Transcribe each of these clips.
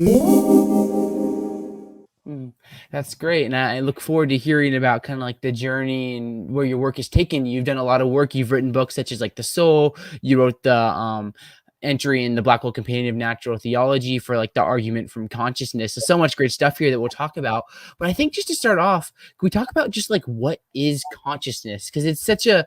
Mm, that's great. And I look forward to hearing about kind of like the journey and where your work has taken you. You've done a lot of work. You've written books such as like The Soul. You wrote the entry in the Black Hole Companion of Natural Theology for like the argument from consciousness. So much great stuff here that we'll talk about. But I think just to start off, can we talk about just like what is consciousness? Because it's such a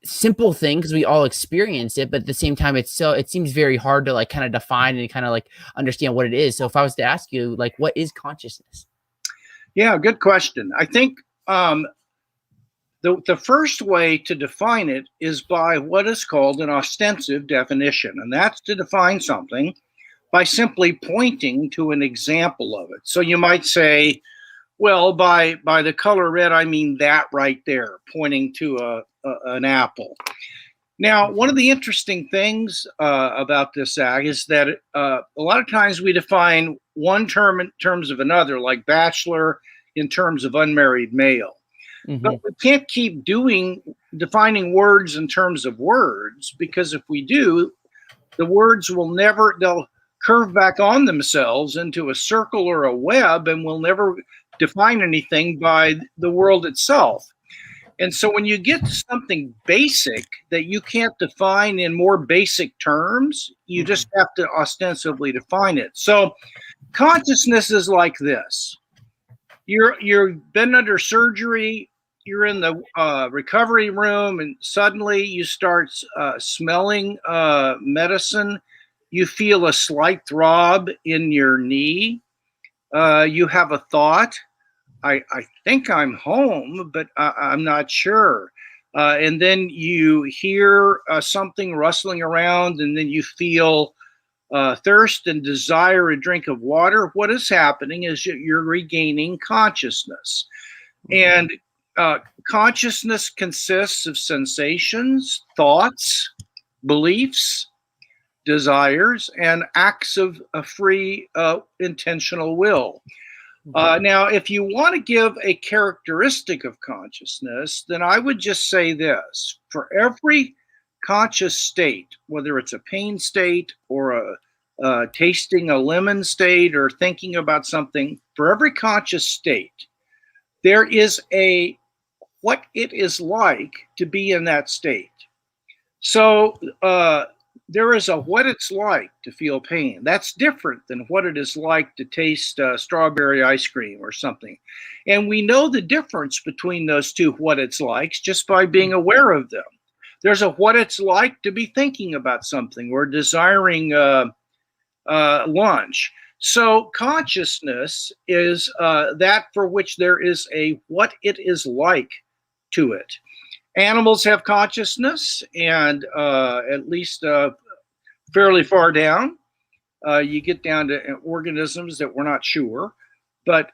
simple thing because we all experience it, but at the same time, it seems very hard to like kind of define and kind of like understand what it is. So if I was to ask you, like, what is consciousness? Yeah, good question. I think the first way to define it is by what is called an ostensive definition, and that's to define something by simply pointing to an example of it. So you might say, well, by the color red, I mean that right there, pointing to an apple. Now, one of the interesting things about this act is that a lot of times we define one term in terms of another, like bachelor in terms of unmarried male. Mm-hmm. But we can't keep defining words in terms of words, because if we do, the words they'll curve back on themselves into a circle or a web, and we'll never define anything by the world itself. And so when you get to something basic that you can't define in more basic terms, you just have to ostensibly define it. So consciousness is like this. You've been under surgery, you're in the recovery room, and suddenly you start smelling medicine. You feel a slight throb in your knee. You have a thought. I think I'm home, but I'm not sure. And then you hear something rustling around, and then you feel thirst and desire a drink of water. What is happening is you're regaining consciousness. And consciousness consists of sensations, thoughts, beliefs, desires, and acts of a free intentional will. Now, if you want to give a characteristic of consciousness, then I would just say this. For every conscious state, whether it's a pain state or a tasting a lemon state or thinking about something, for every conscious state, there is what it is like to be in that state. So there is a what it's like to feel pain. That's different than what it is like to taste strawberry ice cream or something. And we know the difference between those two what it's likes just by being aware of them. There's a what it's like to be thinking about something or desiring lunch. So consciousness is that for which there is a what it is like to it. Animals have consciousness, and at least fairly far down. You get down to organisms that we're not sure, but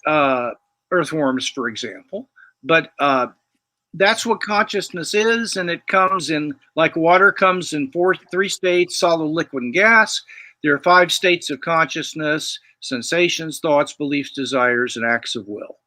earthworms, for example. But that's what consciousness is, and it comes in, like water comes in three states: solid, liquid, and gas. There are 5 states of consciousness: sensations, thoughts, beliefs, desires, and acts of will.